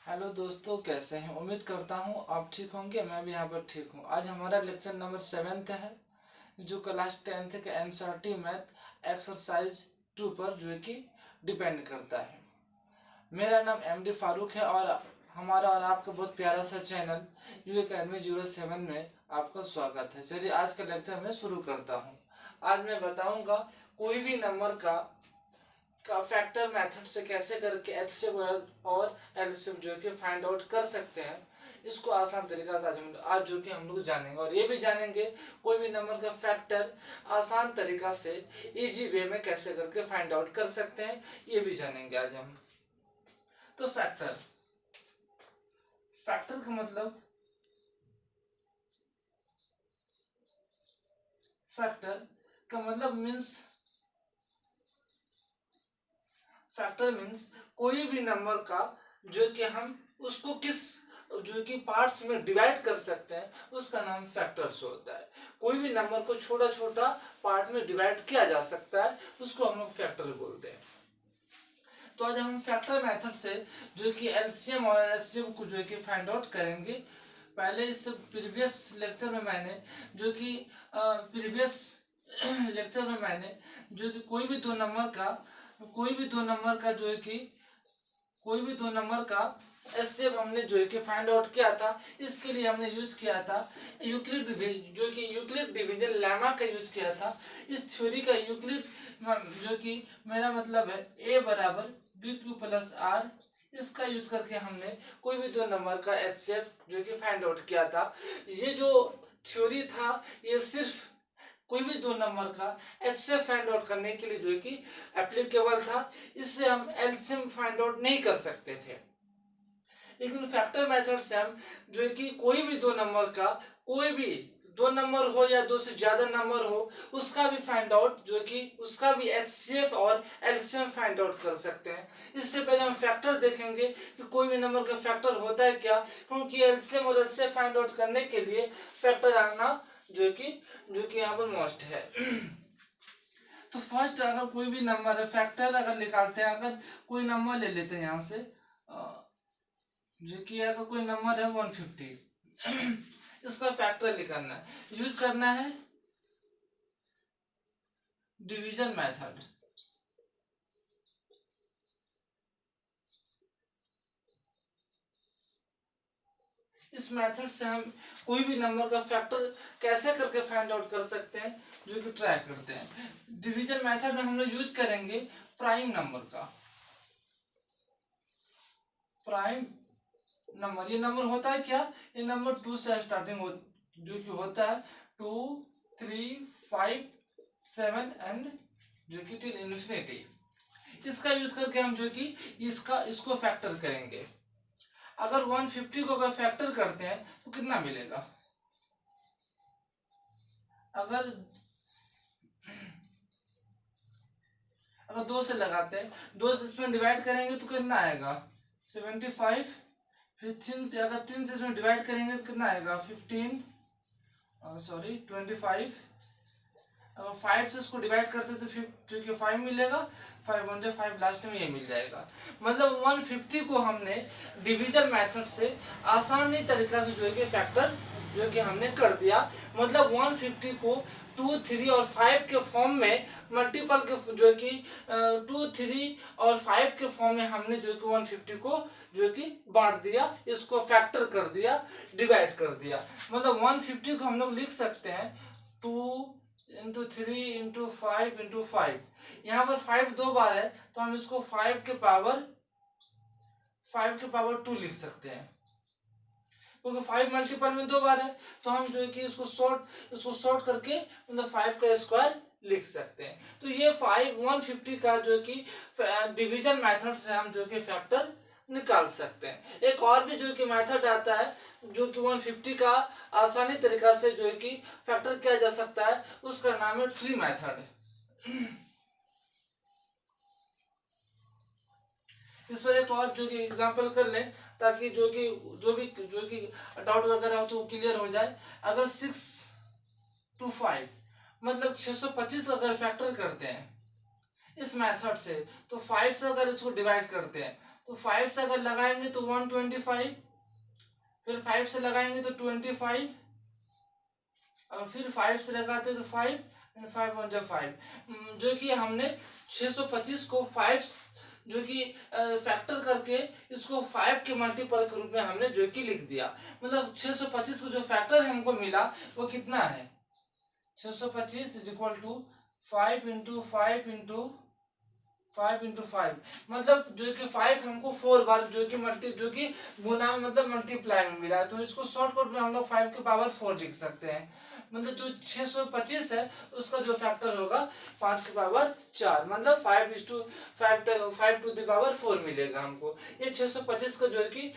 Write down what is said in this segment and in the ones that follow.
Hello दोस्तों, कैसे हैं। उम्मीद करता हूं आप ठीक होंगे। मैं भी यहाँ पर ठीक हूं। आज हमारा लेक्चर नंबर 7 है, जो क्लास 10th के एनसीईआरटी मैथ एक्सरसाइज 2 पर जो है कि डिपेंड करता है। मेरा नाम एमडी फारूक है और हमारा और आपका बहुत प्यारा सा चैनल यू अकेडमी 07 में आपका स्वागत है। चलिए आज का लेक्चर मैं शुरू करता हूँ। आज मैं बताऊंगा कोई भी नंबर का फैक्टर मेथड से कैसे करके एचसीएफ और एलसीएम जो कि फाइंड आउट कर सकते हैं। इसको आसान तरीका से आज जो कि हम लोग जानेंगे और ये भी जानेंगे कोई भी नंबर का फैक्टर आसान तरीका से इजी वे में कैसे करके फाइंड आउट कर सकते हैं, ये भी जानेंगे आज हम। तो फैक्टर का मतलब फैक्टर मीन्स कोई भी नंबर का जो कि हम उसको किस जो कि पार्ट्स में डिवाइड कर सकते हैं, उसका नाम फैक्टर्स होता है। कोई भी नंबर को छोटा छोटा पार्ट में डिवाइड किया जा सकता है, उसको हम लोग फैक्टर बोलते हैं। तो आज हम फैक्टर मेथड से जो कि एलसीएम और एलसीएम को जो कि फाइंड आउट करेंगे। पहले इस प्रीवियस लेक्चर में मैंने जो कि कोई भी दो नंबर का एचसीएफ हमने जो है कि फाइंड आउट किया था। इसके लिए हमने यूज किया था यूक्लिड डिवीजन लेमा का यूज किया था। इस थ्योरी का यूक्लिड जो कि मेरा मतलब है ए बराबर बी क्यू प्लस आर, इसका यूज करके हमने कोई भी दो नंबर का एचसीएफ जो कि फाइंड आउट किया था। ये जो थ्योरी था ये सिर्फ कोई भी दो नंबर का एचसीएफ फाइंड आउट करने के लिए जो है कि एप्लीकेबल था। इससे हम एलसीएम फाइंड आउट नहीं कर सकते थे। लेकिन फैक्टर मेथड से हम जो है कि कोई भी दो नंबर का, कोई भी दो नंबर हो या दो से ज्यादा नंबर हो, उसका भी फाइंड आउट जो कि उसका भी एचसीएफ और एलसीएम फाइंड आउट कर सकते हैं। इससे पहले हम फैक्टर देखेंगे कि कोई भी नंबर का फैक्टर होता है क्या, क्योंकि एलसीएम और एचसीएफ फाइंड आउट करने के लिए फैक्टर आना जो कि यहाँ पर मस्ट है। तो फर्स्ट अगर कोई भी नंबर है, फैक्टर अगर निकालते हैं, अगर कोई नंबर ले लेते हैं यहाँ से जो कि अगर कोई नंबर है 150, इसका फैक्टर निकालना है, यूज करना है डिवीजन मेथड। इस मेथड से हम कोई भी नंबर का फैक्टर कैसे करके फाइंड आउट कर सकते हैं, जो कि ट्राई करते हैं। डिवीजन मेथड में हम लोग यूज करेंगे प्राइम नंबर का। प्राइम नंबर, ये नंबर होता है क्या, ये नंबर 2 से स्टार्टिंग जो कि होता है 2, 3, 5, 7 एंड जो कि टिल इन्फिनिटी। इसका यूज करके हम जो कि इसको फैक्टर करेंगे। अगर 150 को अगर फैक्टर करते हैं तो कितना मिलेगा, अगर 2 से लगाते हैं, 2 से इसमें डिवाइड करेंगे तो कितना आएगा 75। फिर 3 से अगर 3 से इसमें डिवाइड करेंगे तो कितना आएगा 25। अगर 5 से इसको डिवाइड करते तो फिर जो 5 मिलेगा, 5 1 5 लास्ट में ये मिल जाएगा। मतलब 150 को हमने डिवीजन मेथड से आसानी तरीका से जो है कि फैक्टर जो कि हमने कर दिया। मतलब 150 को 2, 3 और 5 के फॉर्म में मल्टीपल के जो कि 2, 3 और 5 के फॉर्म में हमने जो कि 150 को जो कि बांट दिया, इसको फैक्टर कर दिया, डिवाइड कर दिया। मतलब 150 को हम लोग लिख सकते हैं 2 इंटू 3 इंटू 5 इंटू 5। यहाँ पर 5 दो बार है तो हम इसको 5 के पावर 2 लिख सकते हैं, क्योंकि 5 मल्टीपल में दो बार है। तो हम जो है कि इसको शॉर्ट करके मतलब 5 का स्क्वायर लिख सकते हैं। तो ये 150 का जो कि डिवीजन मेथड से हम जो कि फैक्टर निकाल सकते हैं। एक और भी जो कि मेथड आता है जो कि 150 का आसानी तरीका से जो है कि फैक्टर किया जा सकता है, उसका नाम है ट्री मेथड। इस पर एक और जो कि एग्जांपल कर लें ताकि जो कि डाउट वगैरह हो तो क्लियर हो जाए। अगर 6 to 5 मतलब 625 अगर फैक्टर करते हैं इस मेथड से, तो 5 से अगर इसको डिवाइड करते हैं तो 5 से अगर लगाएंगे तो 125, फिर 5 से लगाएंगे तो 25, और फिर 5 से लगाते तो 5 एंड 5 1 जा 5, जो कि हमने 625 को 5 जो कि फैक्टर करके इसको 5 के मल्टीपल के रूप में हमने जो कि लिख दिया। मतलब 625 को जो फैक्टर हमको मिला वो कितना है, 625 is equal to 5 into 5 into 5 into 5, मतलब जो कि 5 हमको 4 बार जो कि गुना में मतलब मल्टीप्लाई में मिला है, तो इसको शॉर्टकट में हम लोग 5 के पावर 4 लिख सकते हैं। मतलब जो 625 है उसका जो फैक्टर होगा 5 के पावर 4, मतलब 5 टू द पावर 4 मिलेगा हमको। ये 625 का जो है कि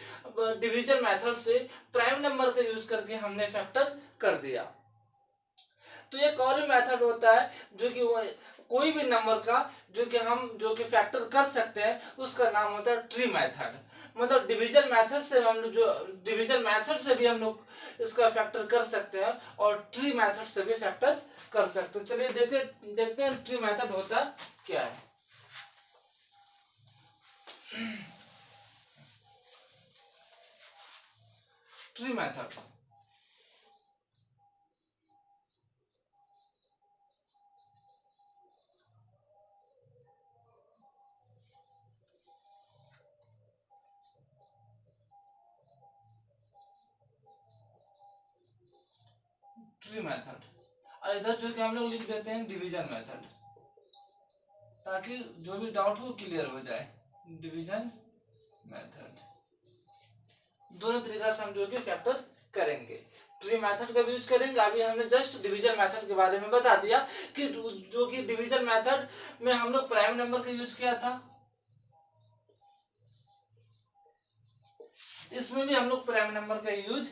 डिवीजन मेथड से प्राइम नंबर का यूज करके हमने फैक्टर कर दिया। तो एक और भी मेथड होता है जो कि कोई भी नंबर का जो कि फैक्टर कर सकते हैं, उसका नाम होता है ट्री मेथड। मतलब डिवीजन मेथड से भी हम लोग इसका फैक्टर कर सकते हैं और ट्री मेथड से भी फैक्टर कर सकते हैं। चलिए देखते हैं ट्री मेथड होता क्या है। ट्री मेथड ट्री मेथड, और इधर जो कि हम लोग लिख देते हैं डिवीजन मेथड, ताकि जो भी डाउट हो क्लियर हो जाए। डिवीजन मेथड दोनों तरीका से हम जो कि फैक्टर करेंगे। ट्री मेथड का यूज करेंगे। अभी हमने जस्ट डिवीजन मेथड के बारे में बता दिया कि जो कि डिवीजन मेथड में हम लोग प्राइम नंबर का यूज किया था, इसमें भी हम लोग प्राइम नंबर का यूज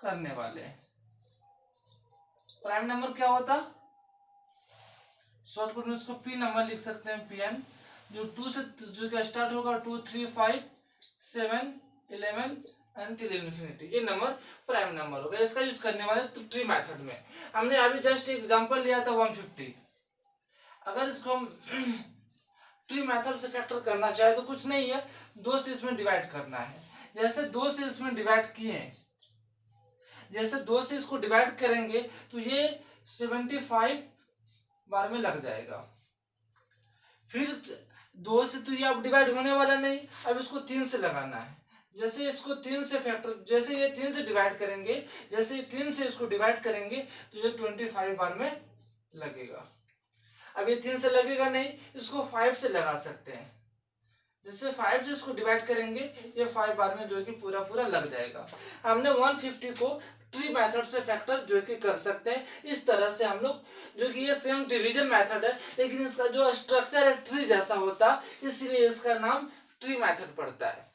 करने वाले हैं। प्राइम नंबर क्या होता, शॉर्टकट में उसको पी नंबर लिख सकते हैं, पीएन, जो 2 से जो क्या स्टार्ट होगा 2 3 5 7 11 until infinity, ये नंबर प्राइम नंबर होगा। इसका यूज करने वाले तो ट्री मेथड में हमने अभी जस्ट एग्जांपल लिया था 150। अगर इसको हम ट्री मेथड से फैक्टर करना चाहे तो कुछ नहीं है, 2 से इसमें डिवाइड करना है। जैसे 2 से इसमें डिवाइड किए, जैसे 2 से इसको डिवाइड करेंगे तो ये 75 बार में लग जाएगा। फिर 2 से तो ये अब डिवाइड होने वाला नहीं, अब इसको 3 से लगाना है। जैसे इसको 3 से फैक्टर, जैसे ये 3 से डिवाइड करेंगे, जैसे 3 से इसको डिवाइड करेंगे तो ये 25 बार में लगेगा। अब ये 3 से लगेगा नहीं, इसको 5 से लगा सकते हैं। जैसे 5 से इसको डिवाइड करेंगे, ये 5 बार में जो कि पूरा पूरा लग जाएगा। हमने 150 को ट्री मेथड से फैक्टर जो कि कर सकते हैं। इस तरह से हम लोग जो कि ये सेम डिवीजन मेथड है, लेकिन इसका जो स्ट्रक्चर है ट्री जैसा होता, इसलिए इसका नाम ट्री मेथड पड़ता है।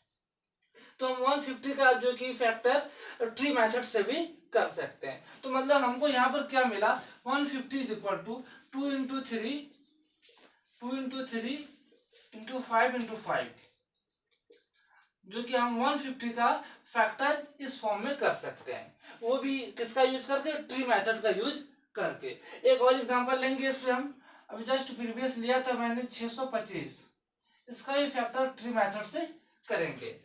तो हम 150 का जो कि फैक्टर ट्री मेथड से भी कर सकते हैं। तो मतलब हमको यहाँ पर क्या मिला, 150 is equal to 2 into 3 into 5 into 5, जो कि हम 150 का फैक्टर इस फॉर्म में कर सकते हैं, वो भी किसका यूज करके, ट्री मेथड का यूज करके। एक और एग्जांपल लेंगे इस पे हम, अभी जस्ट प्रीवियस लिया था मैंने 625, इसका भी फैक्टर ट्री मेथड से करेंगे।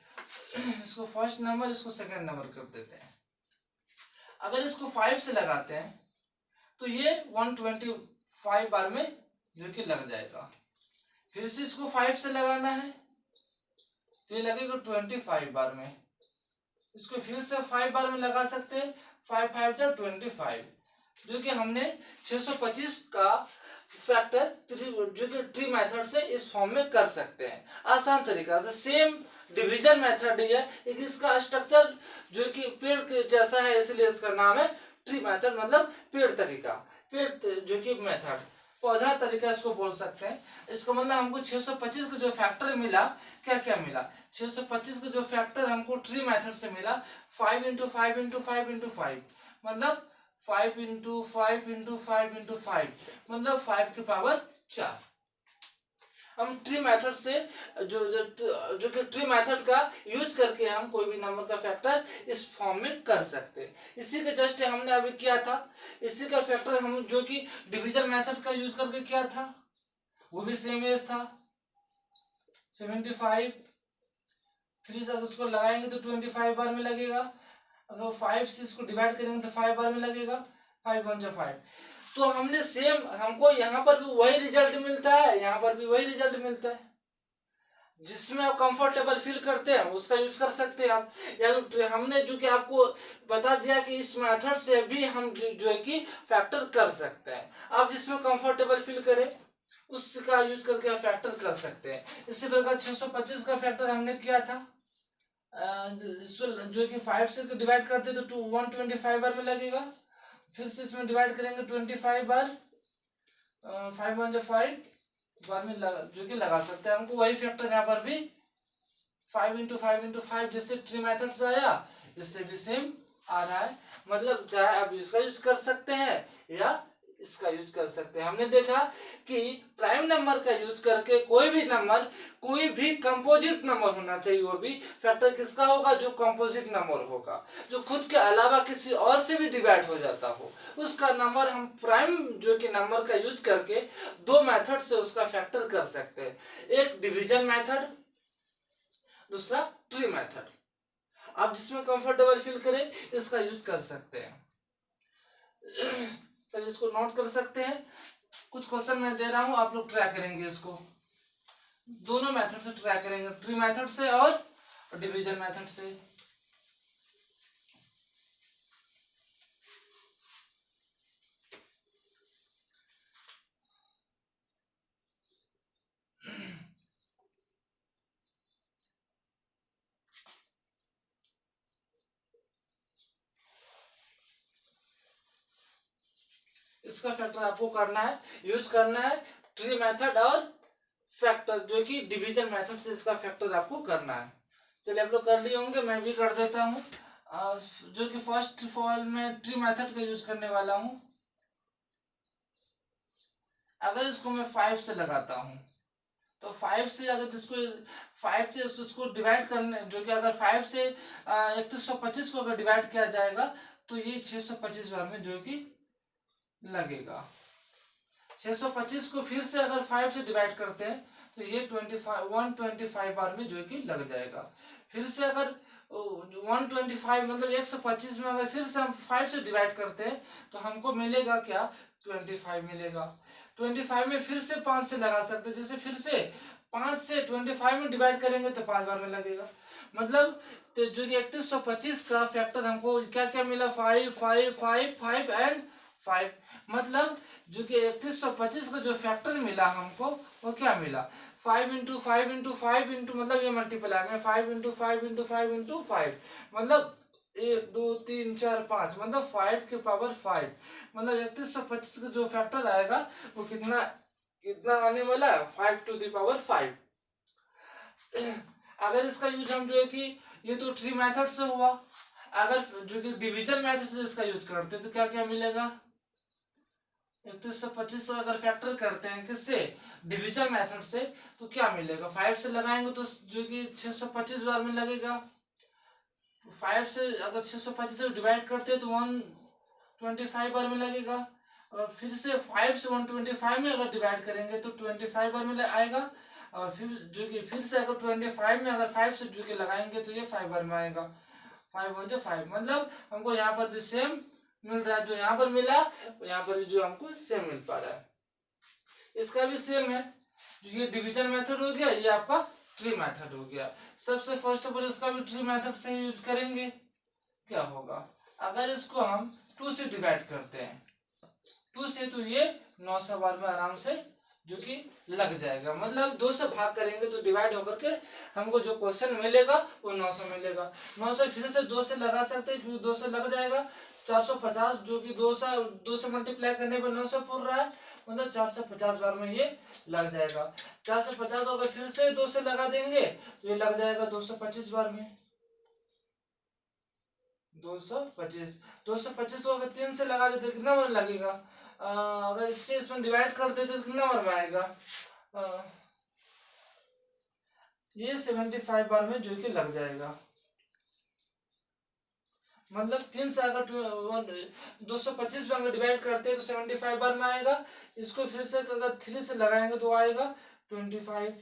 इसको फर्स्ट नंबर, इसको सेकंड नंबर कर देते हैं। अगर इसको 5 से लगाते हैं तो ये 125 बार में जो कि लग जाएगा। फिर से इसको 5 से लगाना है तो ये लगेगा 25 बार में। इसको फिर से 5 बार में लगा सकते हैं, 5 5 जा 25, जो कि हमने 625 का फैक्टर जो कि ट्री मेथड से इस फॉर्म में कर सकते हैं आसान तरीका से। सेम डिवीजन मेथड ही है, लेकिन इसका स्ट्रक्चर जो कि पेड़ के जैसा है, इसलिए इसका नाम है ट्री मेथड, मतलब पेड़ तरीका, पेड़ जो कि मेथड, पौधा तरीका इसको बोल सकते हैं। इसका मतलब हमको 625 का जो फैक्टर मिला, क्या क्या मिला, 625 का जो फैक्टर हमको ट्री मेथड से मिला 5 इंटू 5 इंटू 5 इंटू 5, मतलब 5 इंटू 5 इंटू 5 इंटू 5, मतलब 5 की पावर 4। हम ट्री मेथड से जो कि ट्री मेथड का यूज करके हम कोई भी नंबर का फैक्टर इस फॉर्म में कर सकते हैं। इसी के जस्ट हमने अभी किया था, इसी का फैक्टर हम जो कि डिवीजन मेथड का यूज करके किया था, वो भी सेम एज था 75 3 से अगर इसको लगाएंगे तो 25 बार में लगेगा। अगर 5 से इसको डिवाइड करेंगे तो 5 बार में लगेगा। 5 1 5। तो हमने सेम, हमको यहाँ पर भी वही रिजल्ट मिलता है, यहाँ पर भी वही रिजल्ट मिलता है। जिसमें आप कंफर्टेबल फील करते हैं उसका यूज कर सकते हैं आप। या तो हमने जो कि आपको बता दिया कि इस मेथड से भी हम जो है कि फैक्टर कर सकते हैं। आप जिसमें कंफर्टेबल फील करें उसका यूज करके आप फैक्टर कर सकते हैं। इसी प्रकार 625 का फैक्टर हमने किया था, जो कि 5 से डिवाइड करते तो 125 बार में लगेगा। फिर से इसमें डिवाइड करेंगे 25 बार, 5 1 5 बार में जो कि लगा सकते हैं। हमको वही फैक्टर यहाँ पर भी 5 × 5 × 5 जैसे ट्री मेथड से आया, इससे भी सेम आ रहा है। मतलब चाहे आप इसका यूज कर सकते हैं या इसका यूज कर सकते हैं। हमने देखा कि प्राइम नंबर का यूज करके कोई भी नंबर, कोई भी कंपोजिट नंबर होना चाहिए, वो भी फैक्टर किसका होगा, जो कंपोजिट नंबर होगा, जो खुद के अलावा किसी और से भी डिवाइड हो जाता हो, उसका नंबर हम प्राइम जो कि नंबर का यूज करके दो मेथड से उसका फैक्टर कर सकते हैं। एक डिवीजन मेथड, दूसरा ट्री मेथड। आप जिसमें कंफर्टेबल फील करें इसका यूज कर सकते हैं। तो इसको नोट कर सकते हैं। कुछ क्वेश्चन मैं दे रहा हूं, आप लोग ट्राई करेंगे इसको, दोनों मेथड से ट्राई करेंगे, ट्री मेथड से और डिवीजन मेथड से। इसका फैक्टर आपको करना है, यूज करना है ट्री मेथड और फैक्टर जो कि डिवीजन मेथड से इसका फैक्टर आपको करना है। चलिए आप लोग कर लिए होंगे, मैं भी कर देता हूँ। जो कि फर्स्ट ऑफ ऑल मैं ट्री मेथड का यूज करने वाला हूँ। अगर इसको मैं 5 से लगाता हूँ तो 5 से अगर जिसको 5 से उसको डिवाइड करने, जो कि अगर 5 से 3125 को अगर डिवाइड किया जाएगा तो ये 625 बार में जो कि लगेगा। 625 को फिर से अगर 5 से डिवाइड करते हैं तो ये 125 बार में जो कि लग जाएगा। फिर से अगर 125 मतलब 125 में अगर फिर से हम 5 से डिवाइड करते हैं तो हमको मिलेगा क्या, 25 मिलेगा। 25 में फिर से 5 से लगा सकते हैं, जैसे फिर से 5 से 25 में डिवाइड करेंगे तो 5 बार में लगेगा। मतलब तो जो 3125 का फैक्टर हमको क्या क्या मिला, 5 5 5 5 एंड 5। मतलब जो कि 3125 का जो फैक्टर मिला हमको वो क्या मिला, 5 × 5 × 5 × मतलब ये मल्टीप्लाई में 5 × 5 × 5 × 5, मतलब 1 2 3 4 5, मतलब 5 के पावर 5। मतलब 3125 का जो फैक्टर आएगा वो कितना कितना आने वाला है, 5 to the power 5। अगर इसका यूज हम जो है कि ये तो ट्री मेथड से हुआ, अगर जो कि डिवीजन मेथड से इसका यूज करते तो क्या क्या मिलेगा, 3125 का अगर फैक्टर करते हैं किससे, डिवीजन मेथड से, तो क्या मिलेगा, 5 से लगाएंगे तो जो कि 625 बार में लगेगा। 5 से अगर 625 से डिवाइड करते हैं तो 125 बार में लगेगा। और फिर से 5 से 125 में अगर डिवाइड करेंगे तो 25 बार में आएगा। और फिर जो कि फिर से अगर 25 में अगर 5 से जो कि लगाएंगे तो ये 5 बार में आएगा। 5 1 5, मतलब हमको यहाँ पर भी सेम मिल रहा है, जो यहाँ पर मिला यहाँ पर भी जो हमको सेम मिल पा रहा है। इसका भी सेम है, जो ये डिवीजन मेथड हो गया, ये आपका ट्री मेथड हो गया। सबसे फर्स्ट ऑफ ऑल इसका भी ट्री मेथड से यूज करेंगे। क्या होगा, अगर इसको हम 2 से डिवाइड करते हैं, 2 से, तो ये 900 बार में आराम से जो कि लग जाएगा। मतलब 2 से भाग करेंगे तो डिवाइड होकर के हमको जो क्वेश्चन मिलेगा वो 900 मिलेगा। 900 फिर से 2 से लगा सकते हैं क्योंकि 2 से लग जाएगा। 450 जो कि 2 से मल्टीप्लाई करने पर 900 पूर रहा है, मतलब 450 बार में ये लग जाएगा। 450 अगर फिर से 2 से लगा देंगे तो ये लग जाएगा 225 बार में। 225 को अगर 3 से लगा देते कितना बार लगेगा, अगर इससे इसमें डिवाइड कर देते तो कितना बार में आएगा, ये 75 बार में जो कि लग जाएगा। मतलब 3 से अगर 225 में अगर डिवाइड करते हैं तो 75 बार में आएगा। इसको फिर से अगर 3 से लगाएंगे तो आएगा 25।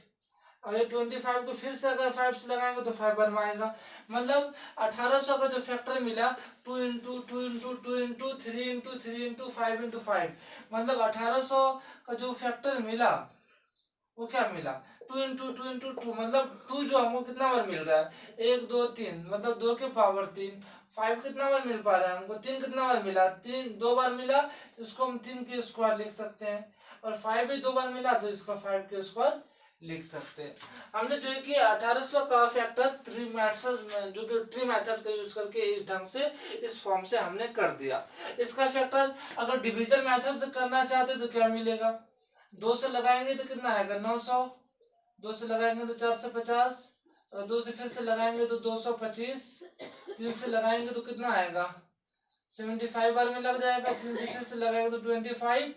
और ये 25 को फिर से अगर 5 से लगाएंगे तो 5 बार में आएगा। मतलब 1800 का जो फैक्टर मिला 2 into 2 into 2 into 3 into 3 into 5 into 5, मतलब 1800 का जो फैक्टर मिला वो क्या मिला 2 इंटू 2 इंटू 2, मतलब 2 जो हमको कितना बार मिल रहा है 1 2 3, मतलब 2 के पावर 3। 5 कितना बार मिल पा रहा है हमको 3 कितना बार मिला 3 2 बार मिला, इसको हम 3 के स्क्वायर लिख सकते हैं। और 5 भी 2 बार मिला तो इसका 5 के स्क्वायर लिख सकते हैं। हमने जो है कि 1800 का फैक्टर ट्री मेथड जो कि ट्री मेथड का यूज करके इस ढंग से इस फॉर्म से हमने कर दिया। इसका फैक्टर अगर डिवीजन मेथड से करना चाहते तो क्या मिलेगा, 2 से लगाएंगे तो कितना आएगा 900, 2 से लगाएंगे तो 450, और 2 से फिर से लगाएंगे तो 225, 3 से लगाएंगे तो कितना आएगा 75 बार में लग जाएगा, 3 से फिर से लगाएंगे तो 25, 5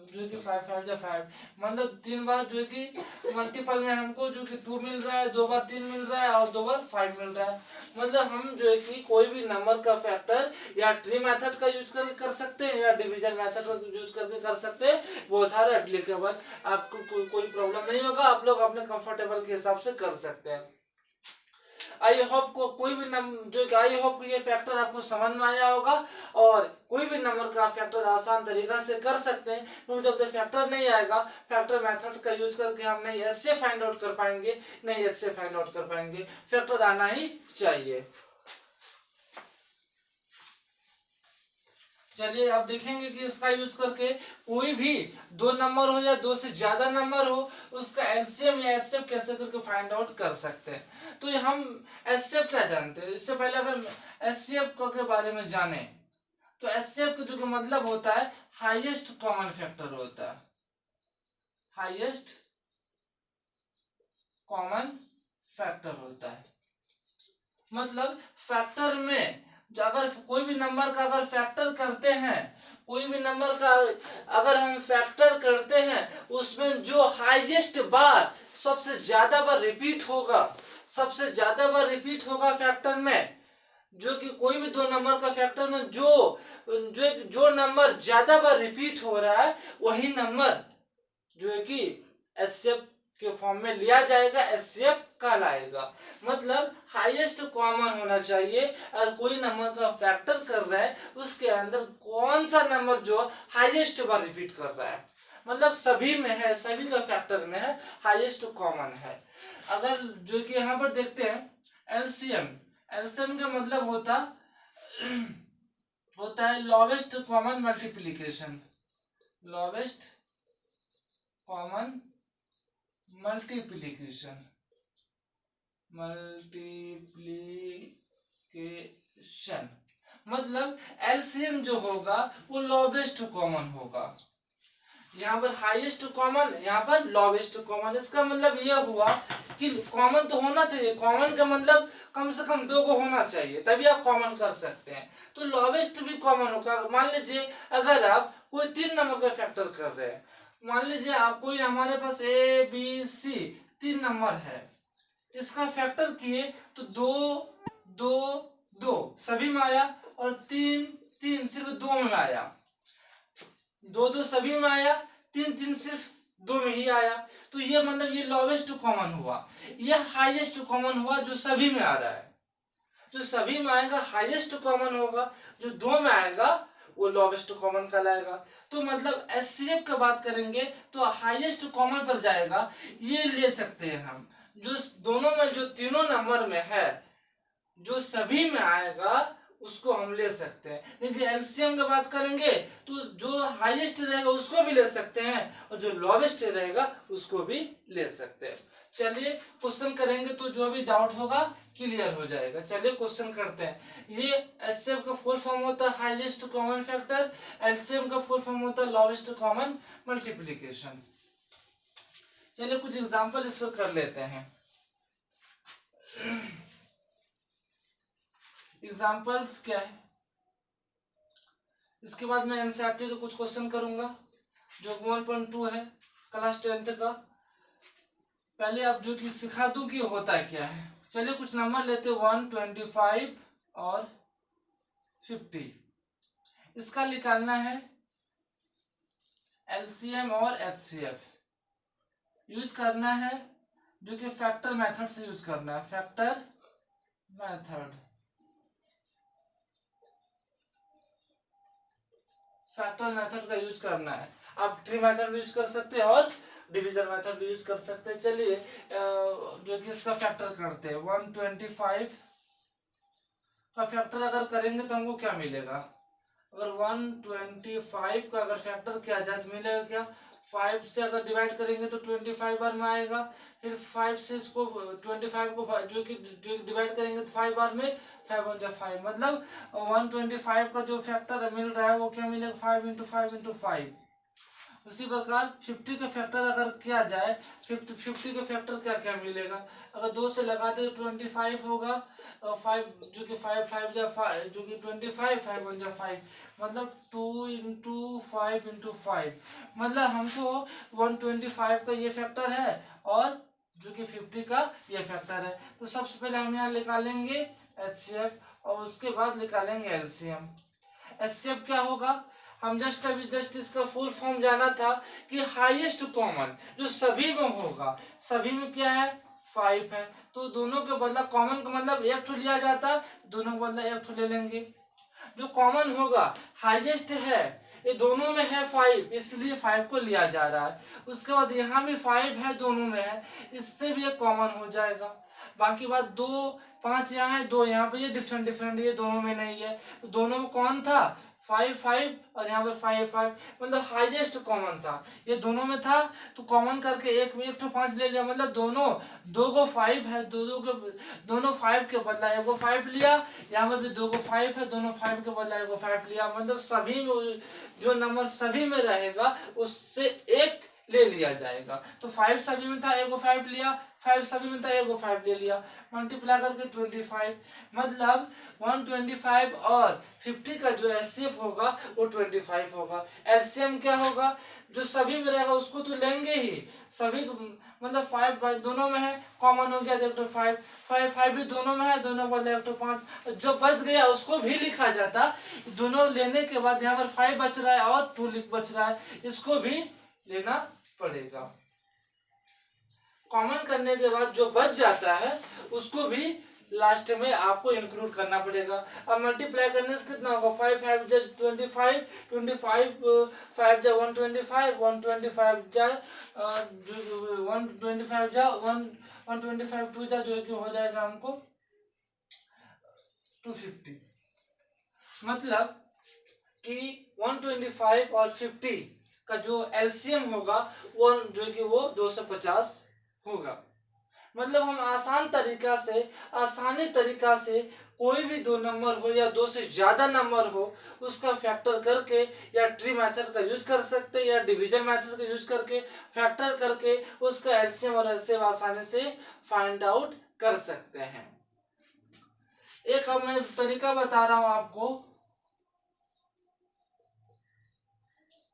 जो कि 5 5 जा 5, मतलब 3 बार जो कि मल्टीपल में हमको जो कि 2 मिल रहा है, 2 बार 3 मिल रहा है और 2 बार 5 मिल रहा है। मतलब हम जो है कि कोई भी नंबर का फैक्टर या ट्री मेथड का यूज करके कर सकते हैं या डिवीजन मेथड का यूज करके कर सकते हैं, वो था एप्लीकेबल। आपको कोई प्रॉब्लम नहीं होगा, आप लोग अपने कंफर्टेबल के हिसाब से कर सकते हैं। आई होप को कोई भी आई होप ये फैक्टर आपको समझ में आया होगा और कोई भी नंबर का फैक्टर आसान तरीका से कर सकते हैं, क्योंकि जब तक फैक्टर नहीं आएगा फैक्टर मेथड का यूज करके हम नहीं एस से फाइंड आउट कर पाएंगे, नहीं एच से फाइंड आउट कर पाएंगे, फैक्टर आना ही चाहिए। चलिए अब देखेंगे कि इसका यूज करके कोई भी 2 नंबर हो या 2 से ज्यादा नंबर हो उसका एलसीएम या एचसीएफ कैसे करके फाइंड आउट कर सकते हैं। तो हम एचसीएफ क्या जानते हैं, इससे पहले अगर एचसीएफ के बारे में जाने तो एचसीएफ का जो मतलब होता है हाईएस्ट कॉमन फैक्टर होता है, हाईएस्ट कॉमन फैक्टर होता है। मतलब फैक्टर में जो अगर कोई भी नंबर का अगर फैक्टर करते हैं, कोई भी नंबर का अगर हम फैक्टर करते हैं उसमें जो हाईएस्ट बार सबसे ज्यादा बार रिपीट होगा, सबसे ज्यादा बार रिपीट होगा फैक्टर में, जो कि कोई भी 2 नंबर का फैक्टर में जो नंबर ज्यादा बार रिपीट हो रहा है वही नंबर जो है कि एचसीएफ के फॉर्म में लिया जाएगा, एचसीएफ कहलाएगा। मतलब हाईएस्ट कॉमन होना चाहिए, अगर कोई नंबर का फैक्टर कर रहा है उसके अंदर कौन सा नंबर जो हाईएस्ट बार रिपीट कर रहा है, मतलब सभी में है, सभी का फैक्टर में है, हाईएस्ट कॉमन है। अगर जो कि यहाँ पर देखते हैं एलसीएम, एलसीएम का मतलब होता है lowest common multiplication, lowest common multiplication, मतलब एलसीएम जो होगा वो लोवेस्ट कॉमन होगा। यहाँ पर हाईएस्ट कॉमन, यहाँ पर लोवेस्ट कॉमन, इसका मतलब यह हुआ कि कॉमन तो होना चाहिए, कॉमन का मतलब कम से कम 2 को होना चाहिए तभी आप कॉमन कर सकते हैं। तो लोवेस्ट भी कॉमन होगा। मान लीजिए अगर आप कोई 3 नंबर का फैक्टर कर रहे हैं, मान लीजिए आप कोई हमारे पास ए बी सी 3 नंबर है, इसका फैक्टर किए तो 2 2 2 सभी में आया और 3 3 सिर्फ 2 में आया, 2 2 सभी में आया, 3 3 सिर्फ 2 में ही आया। तो ये मतलब ये लोवेस्ट कॉमन हुआ, ये हाईएस्ट कॉमन हुआ जो सभी में आ रहा है, जो सभी में आएगा हाईएस्ट कॉमन होगा, जो 2 में आएगा वो लोवेस्ट कॉमन कहलाएगा। तो मतलब एचसीएफ की बात करेंगे तो हाईएस्ट कॉमन पर जाएगा, ये ले सकते हैं हम, जो दोनों में जो तीनों नंबर में है जो सभी में आएगा उसको हम ले सकते हैं। लेकिन एलसीएम की बात करेंगे तो जो हाईएस्ट रहेगा उसको भी ले सकते हैं और जो लोवेस्ट रहेगा उसको भी ले सकते हैं। चलिए क्वेश्चन करेंगे तो जो भी डाउट होगा क्लियर हो जाएगा। चलिए क्वेश्चन करते हैं। ये एचसीएफ का फुल फॉर्म होता है हाईएस्ट कॉमन फैक्टर, एलसीएम का फुल फॉर्म होता है लोवेस्ट कॉमन मल्टीप्लिकेशन। चलिए कुछ एग्जांपल इस पर कर लेते हैं। एग्जांपल्स क्या है, इसके बाद मैं एनसीईआरटी के कुछ क्वेश्चन करूंगा जो 1.2 है क्लास 10th का। पहले आप जो कि सिखा दूं कि होता है क्या है। चलिए कुछ नंबर लेते 1 25 और 50, इसका निकालना है एलसीएम और एचसीएफ, यूज करना है जो कि फैक्टर मेथड से यूज करना है, फैक्टर मेथड, फैक्टर मेथड का यूज करना है। आप ट्री मेथड भी यूज कर सकते हैं और डिवीजन मेथड भी यूज कर सकते हैं। चलिए जो कि इसका फैक्टर करते हैं, 125 का फैक्टर अगर करेंगे तो हमको क्या मिलेगा? अगर 125 का अगर फैक्टर किया जाए तो मिलेगा क्या? 5 से अगर डिवाइड करेंगे तो 25 बार में आएगा। फिर 5 से इसको 25 को जो डिवाइड करेंगे तो 5 बार में, 5 वन जा 5, मतलब 125 का जो फैक्टर मिल रहा है वो क्या मिलेगा? 5 इंटू 5 इंटू 5। उसी प्रकार 50 का फैक्टर अगर किया जाए, 50 का फैक्टर क्या क्या मिलेगा? अगर 2 से लगा दे तो 25 होगा, और 5 जो कि 5 जा 5 जो कि 25, 5 वन जा 5, मतलब 2 इंटू 5 इंटू 5, मतलब हमको 125 का ये फैक्टर है और जो कि 50 का ये फैक्टर है। तो सबसे पहले हम यहाँ निकालेंगे HCF और उसके बाद निकालेंगे LCM। HCF क्या होगा? हम जस्ट इसका फुल फॉर्म जाना था कि हाईएस्ट कॉमन जो सभी में होगा, सभी में क्या है? 5 है, तो दोनों के बदला कॉमन का मतलब एक ठो लिया जाता, दोनों के बदला एक ठो ले लेंगे। जो कॉमन होगा हाईएस्ट है, ये दोनों में है 5, इसलिए 5 को लिया जा रहा है। उसके बाद यहाँ भी 5 है, दोनों में है, इससे भी एक कॉमन हो जाएगा। बाकी बात 2 5 यहाँ है, 2 यहाँ पे, ये डिफरेंट ये दोनों में नहीं है, तो दोनों में कौन था? 5 5 और यहाँ पर 5 5, मतलब हाईएस्ट कॉमन था, ये दोनों में था, तो कॉमन करके एक में एक तो 5 ले लिया, मतलब दोनों 2 को 5 है, दोनों 5 के बदला एक को 5 लिया, यहाँ पर भी 2 को 5 है, दोनों 5 के बदला एक को 5 लिया, मतलब सभी में जो नंबर सभी में रहेगा उससे एक ले लिया जाएगा। तो 5 सभी में था, एक को 5 लिया, 5 सभी में था, एक को 5 ले लिया, मल्टीप्लाई करके 25, मतलब 125 और 50 का जो HCF होगा वो 25 होगा। LCM क्या होगा? जो सभी में रहेगा उसको तो लेंगे ही, सभी मतलब 5 दोनों में है, कॉमन हो गया, देखो 5 5 5 भी दोनों में है, दोनों वाले एक तो 5, जो बच गया उसको भी लिखा जाता, दोनों लेने के बाद यहाँ पर 5 बच रहा है और 2 बच रहा है, इसको भी लेना पड़ेगा। कॉमन करने के बाद जो बच जाता है उसको भी लास्ट में आपको इंक्लूड करना पड़ेगा। अब मल्टीप्लाई करने से कितना होगा? 5 5 जा 25, 25 5 जा 125, 125 जा 125 जा 125 2 जा जो कि हो जाएगा हमको 250, मतलब कि 125 और 50 का जो LCM होगा वो जो कि वो 250 होगा। मतलब हम आसानी तरीका से कोई भी दो नंबर हो या दो से ज्यादा नंबर हो उसका फैक्टर करके या ट्री मेथड का यूज कर सकते हैं या डिवीजन मेथड का यूज करके फैक्टर करके उसका LCM और LCM आसानी से फाइंड आउट कर सकते हैं। एक अब मैं तरीका बता रहा हूं आपको,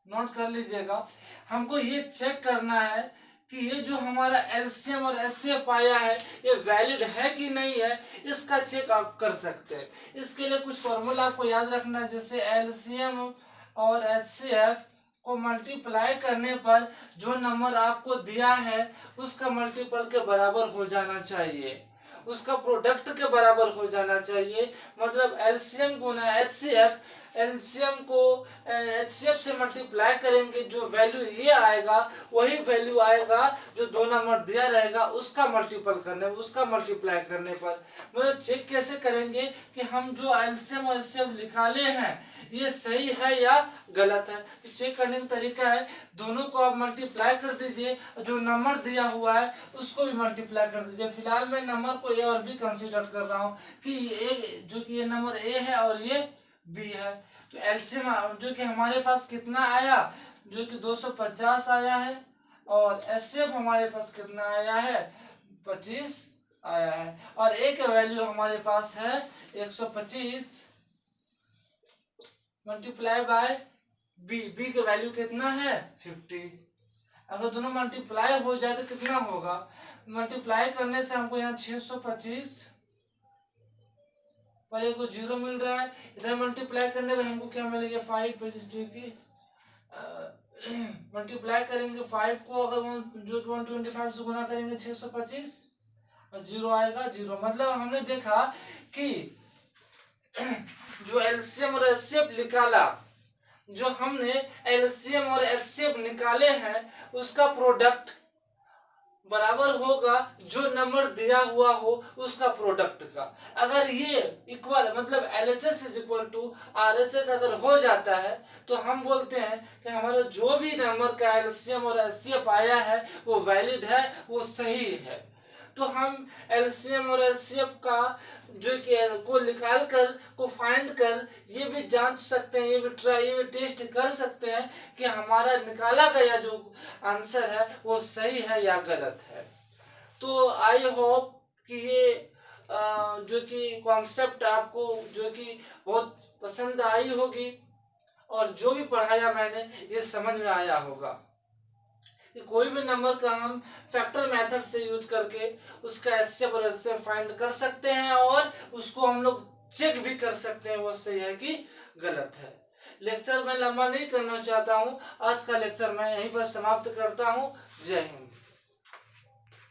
नोट कर लीजिएगा। हमको ये चेक करना है कि ये जो हमारा LCM और HCF आया है ये वैलिड है कि नहीं है, इसका चेक आप कर सकते हैं। इसके लिए कुछ फॉर्मूला आपको याद रखना है, जैसे LCM और HCF को मल्टीप्लाई करने पर जो नंबर आपको दिया है उसका मल्टीपल के बराबर हो जाना चाहिए, उसका प्रोडक्ट के बराबर हो जाना चाहिए। मतलब LCM गुना HCF, LCM को HCF से मल्टीप्लाई करेंगे, जो वैल्यू ये आएगा वही वैल्यू आएगा जो दो नंबर दिया रहेगा उसका मल्टीपल करने, उसका मल्टीप्लाई करने पर। मतलब चेक कैसे करेंगे कि हम जो LCM और HCF निकाले हैं ये सही है या गलत है। तो चेक करने का तरीका है, दोनों को आप मल्टीप्लाई कर दीजिए, जो नंबर दिया हुआ है उसको भी मल्टीप्लाई कर दीजिए। फिलहाल मैं नंबर को ए और बी कंसीडर कर रहा हूँ कि ए जो कि ये नंबर ए है और ये बी है। तो एलसीएम जो कि हमारे पास कितना आया, जो कि 250 आया है, और एचसीएफ हमारे पास कितना आया है, 25 आया है, और ए का वैल्यू हमारे पास है 125 मल्टीप्लाई बाय बी, बी का वैल्यू कितना है 50। अगर दोनों मल्टीप्लाई हो जाए तो कितना होगा, मल्टीप्लाई करने से हमको यहाँ 625 पर एक को 0 मिल रहा है, इधर मल्टीप्लाई करने में हमको क्या मिलेगा 5 25 की मल्टीप्लाई करेंगे 5 को, अगर जो कि 125 से गुना करेंगे 625 और जीरो आएगा, जीरो। मतलब हमने देखा कि जो एलसीएम और एचसीएफ निकाला, जो हमने एलसीएम और एचसीएफ निकाले हैं उसका प्रोडक्ट बराबर होगा जो नंबर दिया हुआ हो उसका प्रोडक्ट का। अगर ये इक्वल मतलब LHS is equal to RHS अगर हो जाता है तो हम बोलते हैं कि हमारा जो भी नंबर का एलसीएम और एचसीएफ आया है वो वैलिड है, वो सही है। तो हम एलसीएम और एचसीएफ का जो कि को निकाल कर को फाइंड कर ये भी जांच सकते हैं, ये भी टेस्ट कर सकते हैं कि हमारा निकाला गया जो आंसर है वो सही है या गलत है। तो आई होप कि ये जो कि कॉन्सेप्ट आपको जो कि बहुत पसंद आई होगी और जो भी पढ़ाया मैंने ये समझ में आया होगा कि कोई भी नंबर का हम फैक्टर मेथड से यूज करके उसका एचसीएफ और एचसीएफ फाइंड कर सकते हैं और उसको हम लोग चेक भी कर सकते हैं वो सही है कि गलत है। लेक्चर मैं लंबा नहीं करना चाहता हूँ, आज का लेक्चर मैं यहीं पर समाप्त करता हूँ। जय हिंद।